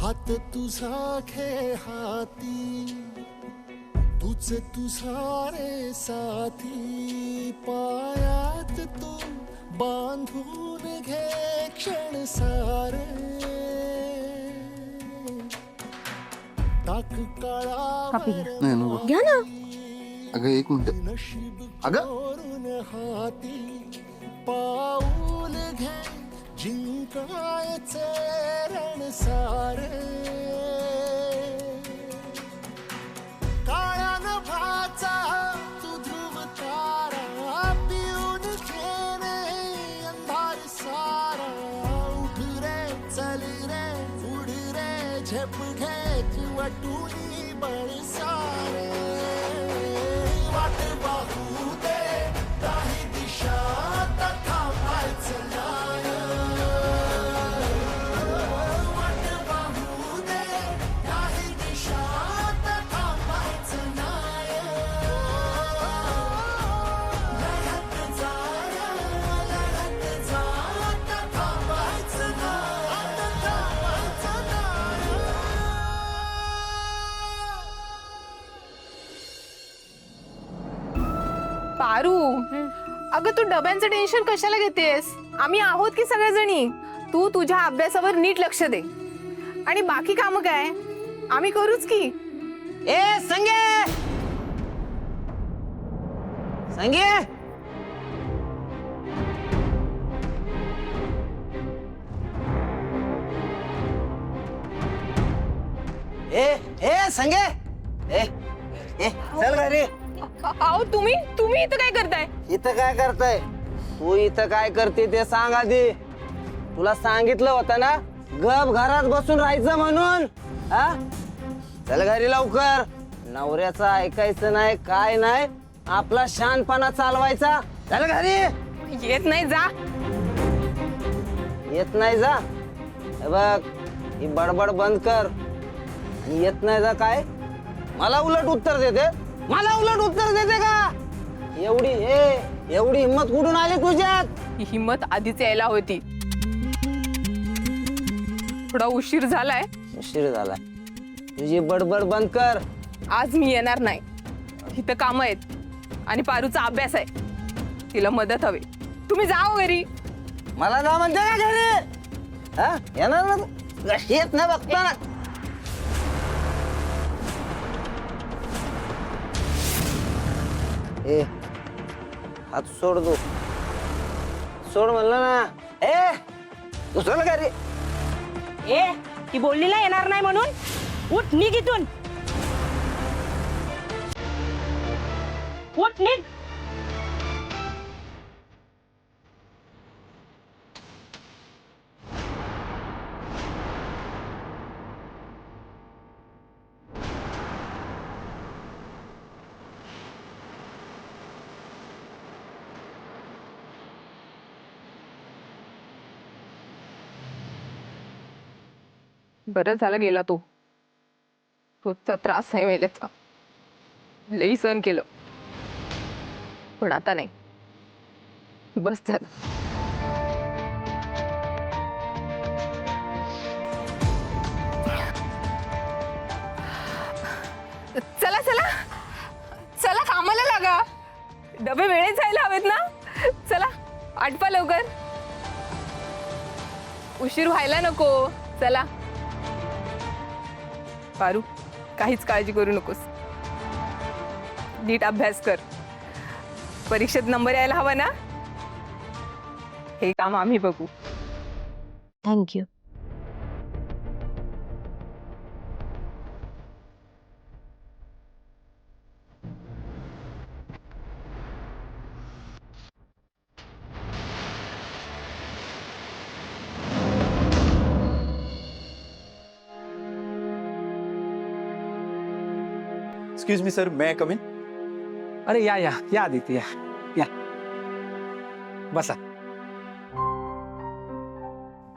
हात तुझा खे हाती, तूच तुझा रे साथी, पायात तू बांधून घे क्षण सारे, टाक काळावर नाही नको. घ्या ना. अगं एक मिनिट. नशीब अगं कोरून हाती, पाऊल घे जिंकायचे रण सारे, काळ्या नभाचा तू ध्रुव तारा, पिऊन घेणे अंधार सारा, उठ रे चल रे उड रे झेप घे वाटूनी बळ सारे, वाट पाहू दे काही दिशा थांबायचं नाही, वाट पाहू दे काही दिशा थांबायचं नाही, लढत जा थांबायचं नाही, थांबायचं नाही. पारू, अगं तू डब्यांचं टेन्शन कशाला घेतेस? आम्ही आहोत की सगळेजणी. तू तुझ्या अभ्यासावर नीट लक्ष दे आणि बाकी काम काय आम्ही करूच की. ए संगे, संगे, ए ए संगे, ए ए चल घरी. अहो तुम्ही इथं काय करताय? इथं काय करताय? तू इथं काय करते ते सांग आधी. तुला सांगितलं होतं ना गप घरात बसून राहायचं म्हणून. हा चल घरी लवकर. नवऱ्याचं ऐकायचं नाही काय नाही, आपला शानपणा चालवायचा. चल घरी. येत नाही जा. येत नाही जा. हे बघ ही बडबड बंद कर. आणि येत नाही जा काय मला उलट उत्तर देते? मला उलट उत्तर देते का? एवढी हिंमत कुठून आली तुझ्यात? ही हिंमत आधीच यायला होती. थोडा उशीर झालाय. उशीर झाला. तुझी बडबड बंद कर. आज मी येणार नाही. इथं काम आहेत आणि पारूचा अभ्यास आहे. तिला मदत हवी. तुम्ही जाओ घरी. मला जा म्हणते का घरी? हा येणार ना तू? कशी येत ना बघतो ना. ए हात सोड दो. सोड म्हणलं ना. ए तू चल घरी. ए ती बोलली ना येणार नाही म्हणून. उठ निघ इथून. उठ निघ. बरं झालं गेला तो. रोजचा त्रास आहे वेळेचा. लई सहन केलं पण आता नाही. बस झालं. चला चला चला कामाला लागा. डबे वेळेत जायला हवेत ना. चला आटपा लवकर. उशीर व्हायला नको. चला. पारू काहीच काळजी करू नकोस. नीट अभ्यास कर. परीक्षेत नंबर यायला हवा ना. हे काम आम्ही बघू. Thank you. Excuse me sir, may I come in? अरे या या या आदित्य या बसा.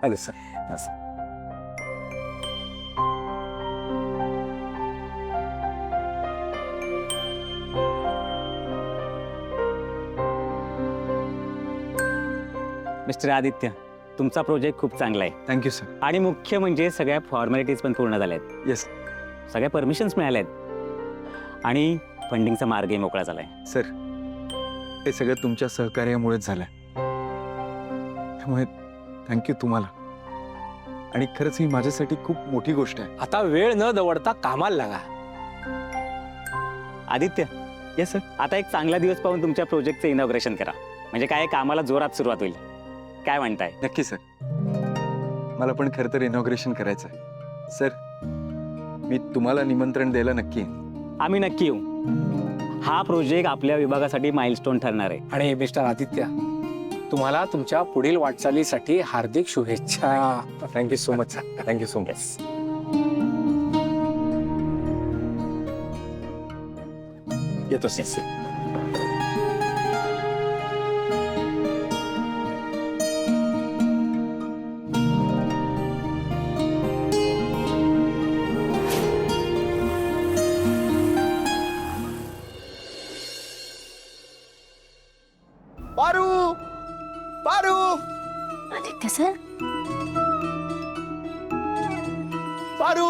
Hello sir. मिस्टर आदित्य, तुमचा प्रोजेक्ट खूप चांगला आहे थँक्यू सर. आणि मुख्य म्हणजे सगळ्या फॉर्मॅलिटीज पण पूर्ण झाल्या आहेत. येस सगळ्या परमिशन्स मिळाल्या आहेत आणि फंडिंगचा मार्गही मोकळा झालाय. सर, हे सगळं तुमच्या सहकार्यामुळेच झालंय. त्यामुळे थँक्यू तुम्हाला. आणि खरंच ही माझ्यासाठी खूप मोठी गोष्ट आहे. आता वेळ न दवडता कामाला लागा. Aditya, yes sir. आता एक चांगला दिवस पाहून तुमच्या प्रोजेक्टचं इनॉग्रेशन करा, म्हणजे काय कामाला जोरात सुरुवात होईल. काय म्हणताय? नक्की सर. मला पण खरं तर इनॉग्रेशन करायचं आहे. सर, मी तुम्हाला निमंत्रण द्यायला नक्की येईन. आम्ही नक्की येऊ. हा प्रोजेक्ट आपल्या विभागासाठी माइलस्टोन ठरणार आहे. आणि मिस्टर आदित्य, तुम्हाला तुमच्या पुढील वाटचालीसाठी हार्दिक शुभेच्छा. Thank you so much. Thank you so much. येतो सर. पारू पारू आदित्य सर, पारू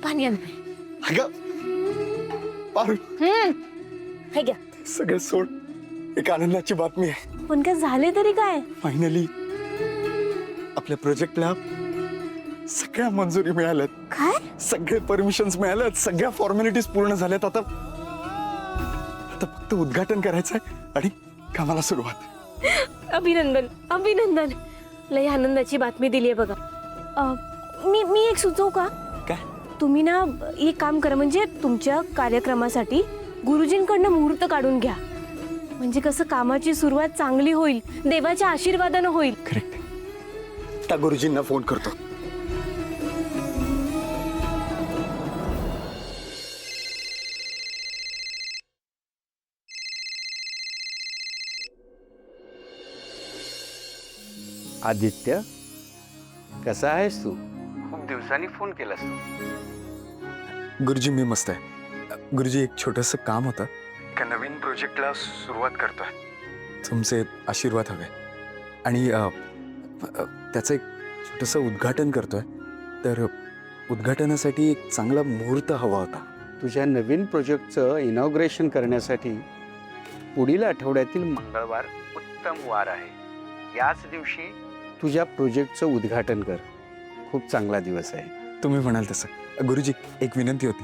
पाणी आण. अगं पारू हे घ्या. सगळं सोड. एक आनंदाची बातमी आहे. पण काय झाले तरी काय? फायनली आपल्या प्रोजेक्टला सगळ्या मंजुरी मिळाल्यात. काय? सगळे परमिशन्स मिळाल्यात. सगळ्या फॉर्मॅलिटीज पूर्ण झाल्यात. आता आता फक्त उद्घाटन करायचंय आणि कामाला सुरुवात. अभिनंदन अभिनंदन. लय आनंदाची बातमी दिली आहे बघा. मी एक सुचवू का? काय? तुम्ही ना एक काम करा, म्हणजे तुमच्या कार्यक्रमासाठी गुरुजींकडनं मुहूर्त काढून घ्या. म्हणजे कसं कामाची सुरुवात चांगली होईल, देवाच्या आशीर्वादानं होईल. करेक्ट. त्या गुरुजींना फोन करतो. आदित्य, कसा आहेस तू? खूप दिवसांनी फोन केलास तू. गुरुजी, मी मस्त आहे. गुरुजी, एक छोटंसं काम होतं. एका नवीन प्रोजेक्टला सुरुवात करतोय. तुमचे आशीर्वाद हवे आणि त्याचं एक छोटंसं उद्घाटन करतोय. तर उद्घाटनासाठी एक चांगला मुहूर्त हवा होता. तुझ्या नवीन प्रोजेक्टचं इनॉग्रेशन करण्यासाठी पुढील आठवड्यातील मंगळवार उत्तम वार आहे. याच दिवशी तुझ्या प्रोजेक्टचं उद्घाटन कर. खूप चांगला दिवस आहे. तुम्ही म्हणाल तसं. गुरुजी, एक विनंती होती.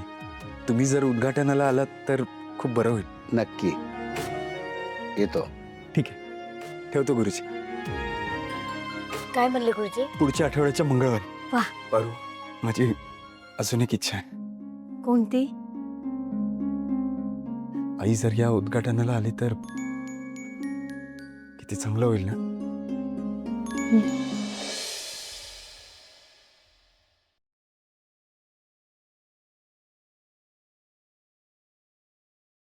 तुम्ही जर उद्घाटनाला आलात तर खूप बरं होईल. नक्की येतो. ठीक आहे, ठेवतो गुरुजी. काय म्हणले गुरुजी? पुढच्या आठवड्याच्या मंगळवारी. वाह. पारू, माझी अजून एक इच्छा आहे. कोणती? आई जर या उद्घाटनाला आली तर किती चांगलं होईल ना.